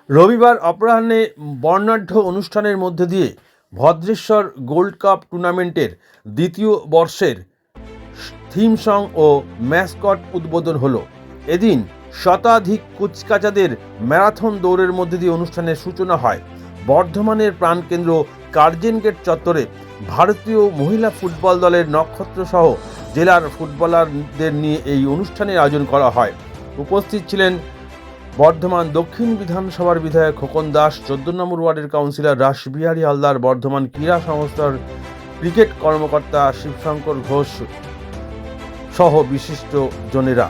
রবিবার অপরাহ্নে বর্ণাঢ্য অনুষ্ঠানের মধ্যে দিয়ে ভদ্রেশ্বর গোল্ড কাপ টুর্নামেন্টের দ্বিতীয় বর্ষের থিম সং ও ম্যাসকট উদ্বোধন হলো। এদিন শতাধিক কুচকাচাদের ম্যারাথন দৌড়ের মধ্যে দিয়ে অনুষ্ঠানের সূচনা হয়। বর্ধমানের প্রাণকেন্দ্র কার্জন গেট চত্বরে ভারতীয় মহিলা ফুটবল দলের নক্ষত্র সহ জেলার ফুটবলারদের নিয়ে এই অনুষ্ঠানের আয়োজন করা হয়। উপস্থিত ছিলেন বর্ধমান দক্ষিণ বিধানসভার বিধায়ক খোকন দাস, 14 নম্বর ওয়ার্ডের কাউন্সিলর রাসবিহারী হালদার, বর্ধমান ক্রীড়া সংস্থার ক্রিকেট কর্মকর্তা শিবশঙ্কর ঘোষ সহ বিশিষ্ট জনেরা।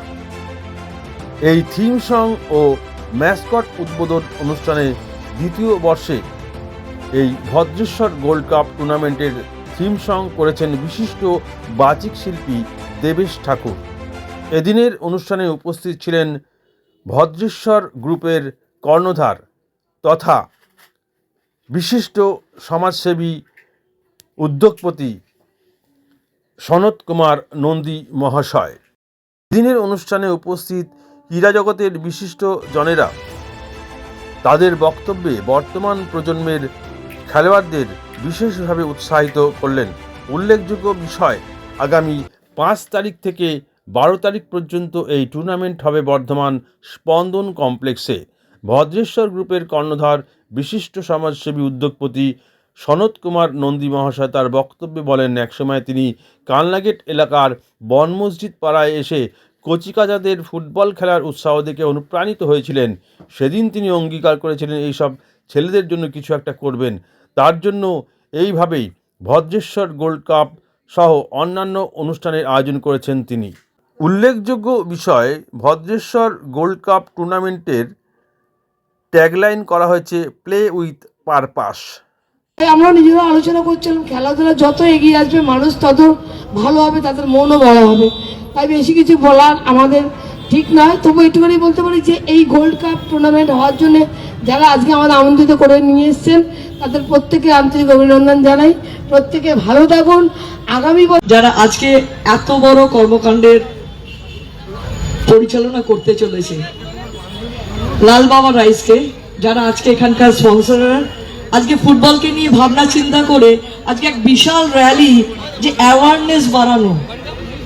এই থিম সং ও ম্যাসকট উদ্বোধন অনুষ্ঠানে দ্বিতীয় বর্ষে এই ভদ্রেশ্বর গোল্ড কাপ টুর্নামেন্টের থিম সং করেছেন বিশিষ্ট বাচিক শিল্পী দেবেশ ঠাকুর। এদিনের অনুষ্ঠানে উপস্থিত ছিলেন ভদ্রেশ্বর গ্রুপের কর্ণধার তথা বিশিষ্ট সমাজসেবী উদ্যোগপতি সনত কুমার নন্দী মহাশয়। দিনের অনুষ্ঠানে উপস্থিত ক্রীড়া জগতের বিশিষ্ট জনেরা তাদের বক্তব্যে বর্তমান প্রজন্মের খেলোয়াড়দের বিশেষভাবে উৎসাহিত করলেন। উল্লেখযোগ্য বিষয়, আগামী 5 তারিখ থেকে 12 তারিখ পর্যন্ত এই টুর্নামেন্ট হবে বর্ধমান স্পন্দন কমপ্লেক্সে। ভদ্রেশ্বর গ্রুপের কর্ণধার বিশিষ্ট সমাজসেবী উদ্যোগপতি সনত কুমার নন্দী মহাশয় তার বক্তব্যে বলেন, একসময় তিনি কালনাগেট এলাকার বন মসজিদ পাড়ায় এসে কচিকাচাদের ফুটবল খেলার উৎসাহ দেখে অনুপ্রাণিত হয়েছিলেন। সেদিন তিনি অঙ্গীকার করেছিলেন এইসব ছেলেদের জন্য কিছু একটা করবেন। তার জন্য এইভাবেই ভদ্রেশ্বর গোল্ড কাপ সহ অন্যান্য অনুষ্ঠানের আয়োজন করেছেন তিনি। উল্লেখযোগ্য বিষয়, ভদ্রেশ্বর গোল্ড কাপ টুর্নামেন্টের ট্যাগলাইন করা হয়েছে প্লে উইথ পারপাস। আমরা নিজেরা আলোচনা করছিলাম, খেলাধুলা যত এগিয়ে আসবে মানুষ তত ভালো হবে, তাদের মনও বড় হবে। তাই বেশি কিছু বলার আমাদের ঠিক নয়, তবু একটুখানি বলতে পারি যে এই গোল্ড কাপ টুর্নামেন্ট হওয়ার জন্য যারা আজকে আমাদের আমন্ত্রিত করে নিয়ে এসছেন তাদের প্রত্যেকে আন্তরিক অভিনন্দন জানাই। প্রত্যেকে ভালো থাকুন। আগামী যারা আজকে এত বড় কর্মকাণ্ডের পরিচালনা করতে চলেছে, লাল বাবা রাইসকে, যারা আজকে এখানকার স্পন্সররা, আজকে ফুটবলকে নিয়ে ভাবনা চিন্তা করে আজকে এক বিশাল র্যালি, যে অ্যাওয়ারনেস বাড়ানো,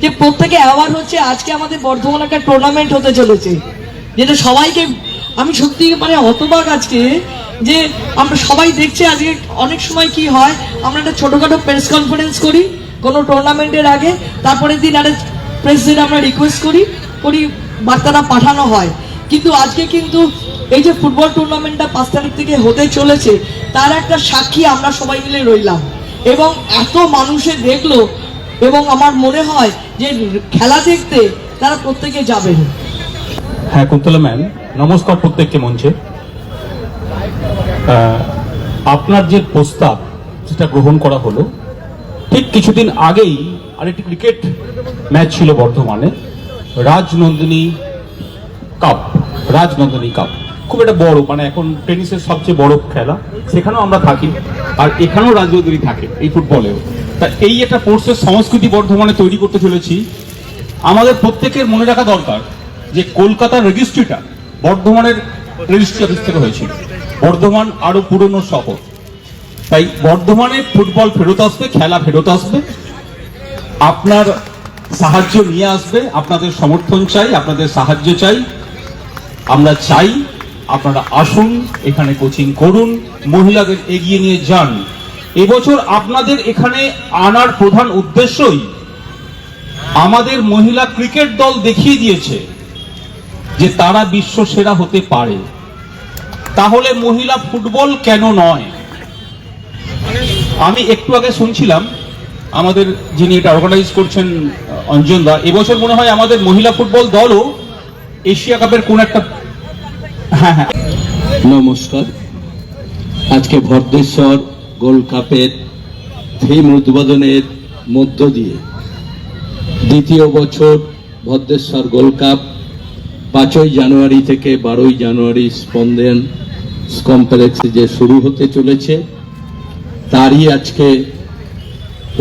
যে প্রত্যেকে অ্যাওয়ার হচ্ছে আজকে আমাদের বর্ধমান একটা টুর্নামেন্ট হতে চলেছে, যেটা সবাইকে, আমি সত্যি মানে হতবাক আজকে যে আমরা সবাই দেখছি। আজকে অনেক সময় কি হয়, আমরা একটা ছোটখাটো প্রেস কনফারেন্স করি কোনো টুর্নামেন্টের আগে, তারপরের দিন একটা প্রেসিডেন্ট আমরা রিকোয়েস্ট করি বার্তাটা পাঠানো হয়। কিন্তু আজকে কিন্তু এই যে ফুটবল টুর্নামেন্টটা 5 তারিখ থেকে হতে চলেছে, তার একটা সাক্ষী আমরা সবাই মিলে রইলাম এবং এত মানুষে দেখলো, এবং আমার মনে হয় যে খেলা দেখতে তারা প্রত্যেকে যাবেন। হ্যাঁ, কুন্তলা ম্যাম নমস্কার প্রত্যেককে মঞ্চে। আপনার যে প্রস্তাব সেটা গ্রহণ করা হলো, ঠিক কিছুদিন আগেই আরেকটি ক্রিকেট ম্যাচ ছিল বর্ধমানে, রাজনন্দিনী কাপ। খুব একটা বড়, মানে এখন টেনিসের সবচেয়ে বড় খেলা, সেখানেও আমরা থাকি আর এখানেও রাজনন্দিনী থাকে এই ফুটবলেও। তা এই একটা স্পোর্টসের সংস্কৃতি বর্ধমানে তৈরি করতে চলেছি। আমাদের প্রত্যেকের মনে রাখা দরকার যে কলকাতার রেজিস্ট্রিটা বর্ধমানের রেজিস্ট্রি অফিস থেকে হয়েছিল। বর্ধমান আরো পুরনো শহর, তাই বর্ধমানে ফুটবল ফেরত আসবে, খেলা ফেরত আসবে। আপনার সাহায্য নিয়ে আসবে, আপনাদের সমর্থন চাই, আপনাদের সাহায্য চাই। আমরা চাই আপনারা আসুন, এখানে কোচিং করুন, মহিলাদের এগিয়ে নিয়ে যান। এবছর আপনাদের এখানে আনার প্রধান উদ্দেশ্যই আমাদের মহিলা ক্রিকেট দল দেখিয়ে দিয়েছে যে তারা বিশ্ব সেরা হতে পারে। তাহলে মহিলা ফুটবল কেন নয়? আমি একটু আগে শুনছিলাম আমাদের যিনি এটা অর্গানাইজ করছেন অঞ্জন দা, এবছর মনে হয় আমাদের মহিলা ফুটবল দলও এশিয়া কাপের কোন একটা। হ্যাঁ, নমস্কার। আজকে ভদ্রেশ্বর গোল্ড কাপের থিম উদ্বোধনের মধ্য দিয়ে দ্বিতীয় বছর ভদ্রেশ্বর গোল্ড কাপ 5ই জানুয়ারি থেকে 12ই জানুয়ারি স্পন্দন কমপ্লেক্সে যে শুরু হতে চলেছে, তারই আজকে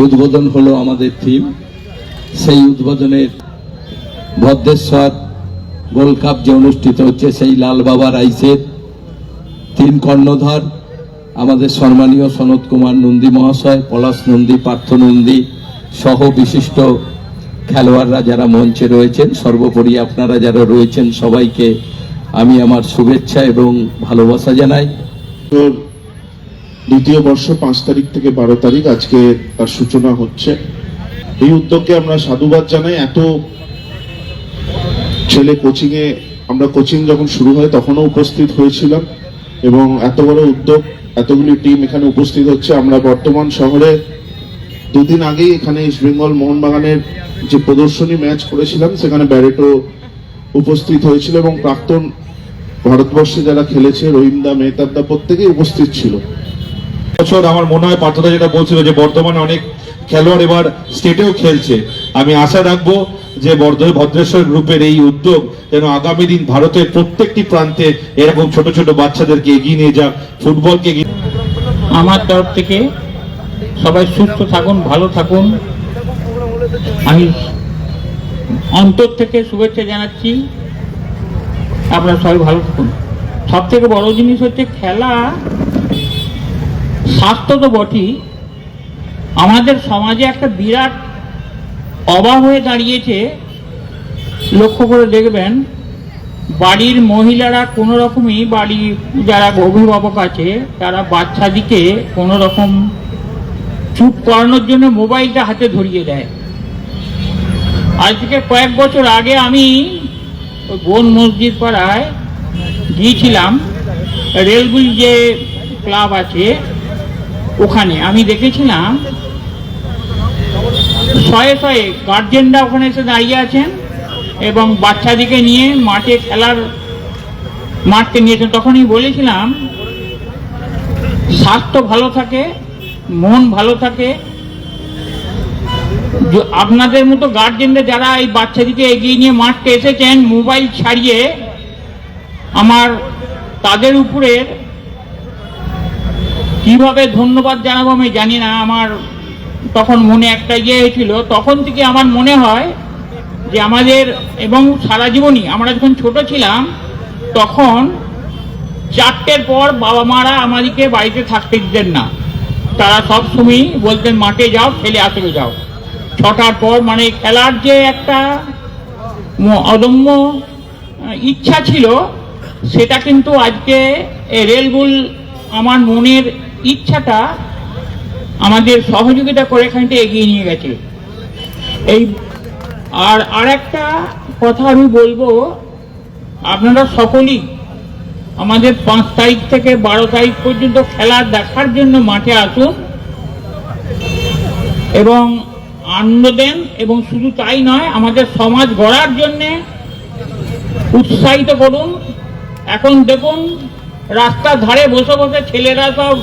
উদ্বোধন হলো আমাদের থিম। সেই উদ্বোধনের ভদ্রেশ্বর গোল্ড কাপ যে অনুষ্ঠিত হচ্ছে, সেই লাল বাবা রাইসের তিন কর্ণধার আমাদের সম্মানীয় সনৎ কুমার নন্দী মহাশয়, পলাশ নন্দী, পার্থ নন্দী সহ বিশিষ্ট খেলোয়াড়রা যারা মঞ্চে রয়েছেন, সর্বোপরি আপনারা যারা রয়েছেন সবাইকে আমি আমার শুভেচ্ছা এবং ভালোবাসা জানাই। তোর দ্বিতীয় বর্ষ 5 তারিখ থেকে 12 তারিখ আজকে তার সূচনা হচ্ছে। এই উদ্যোগকে আমরা সাধুবাদ জানাই। এত ছেলে আমরা কোচিং যখন শুরু হয় তখনও উপস্থিত হয়েছিলাম, এবং এত বড় উদ্যোগ, এতগুলি টিম এখানে উপস্থিত হচ্ছে। আমরা বর্তমান শহরে দুদিন আগেই এখানে ইস্ট বেঙ্গল মোহনবাগানের যে প্রদর্শনী ম্যাচ করেছিলাম সেখানে ব্যারেটো উপস্থিত হয়েছিল, এবং প্রাক্তন ভারতবর্ষে যারা খেলেছে রহিমদা, মেহতাবদা প্রত্যেকেই উপস্থিত ছিল। বছর আমার মনে হয় পার্থদা যেটা বলছিল যে বর্তমানে অনেক খেলোয়াড় এবার স্টেটেও খেলছে। আমি আশা রাখবো যে ভদ্রেশ্বর গ্রুপের এই উদ্যোগ যেন আগামী দিন ভারতের প্রত্যেকটি প্রান্তে এরকম ছোট ছোট বাচ্চাদেরকে এগিয়ে নিয়ে যাক, ফুটবলকে আমার তরফ থেকে সবাই সুস্থ থাকুন, ভালো থাকুন। আমি অন্তর থেকে শুভেচ্ছা জানাচ্ছি, আপনারা সবাই ভালো থাকুন। সব থেকে বড় জিনিস হচ্ছে খেলা, স্বাস্থ্য তো বটেই, আমাদের সমাজে একটা বিরাট অভাব হয়ে দাঁড়িয়েছে। লক্ষ্য করে দেখবেন বাড়ির মহিলারা কোনো রকমই, বাড়ির যারা অভিভাবক আছে তারা বাচ্চাদিকে কোনো রকম চুপ করানোর জন্য মোবাইলটা হাতে ধরিয়ে দেয়। আজ থেকে কয়েক বছর আগে আমি বোন মসজিদ পাড়ায় গিয়েছিলাম, রেলগুল যে ক্লাব আছে ওখানে আমি দেখেছিলাম শয়ে শয়ে গার্জেনরা ওখানে এসে দাঁড়িয়ে আছেন এবং বাচ্চাদিকে নিয়ে মাঠকে নিয়েছেন। তখনই বলেছিলাম স্বাস্থ্য ভালো থাকে, মন ভালো থাকে। আপনাদের মতো গার্জেনরা যারা এই বাচ্চাদিকে এগিয়ে নিয়ে মাঠকে এসেছেন মোবাইল ছাড়িয়ে, আমার তাদের উপরে কিভাবে ধন্যবাদ জানাবো আমি জানি না। আমার তখন মনে একটা হয়েছিল, তখন থেকে আমার মনে হয় যে আমাদের এবং সারা জীবনই আমরা যখন ছোট ছিলাম তখন 4টের পর বাবা মারা আমাদেরকে বাড়িতে থাকতে দিতেন না, তারা সব সময় বলতেন মাঠে যাও, খেলে আসলে যাও। 6টার পর মানে খেলার যে একটা অদম্য ইচ্ছা ছিল সেটা কিন্তু আজকে রেলগুল আমার মনের ইচ্ছাটা আমাদের সহযোগিতা করে এখানটা এগিয়ে নিয়ে গেছে। আর একটা কথা আমি বলবো, আপনারা সকলেই আমাদের 5 তারিখ থেকে 12 তারিখ পর্যন্ত খেলা দেখার জন্য মাঠে আসুন এবং আনন্দ দেন, এবং শুধু তাই নয় আমাদের সমাজ গড়ার জন্যে উৎসাহিত করুন। এখন দেখুন রাস্তার ধারে বসে বসে ছেলেরা সব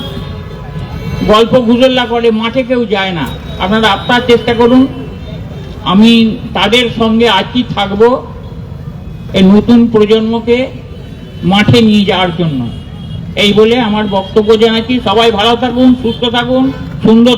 গল্প গুজল্লা করে, মাঠে কেউ যায় না। আপনারা আপনার চেষ্টা করুন, আমি তাদের সঙ্গে আছি, থাকবো এই নতুন প্রজন্মকে মাঠে নিয়ে যাওয়ার জন্য। এই বলে আমার বক্তব্য জানাচ্ছি। সবাই ভালো থাকুন, সুস্থ থাকুন, সুন্দর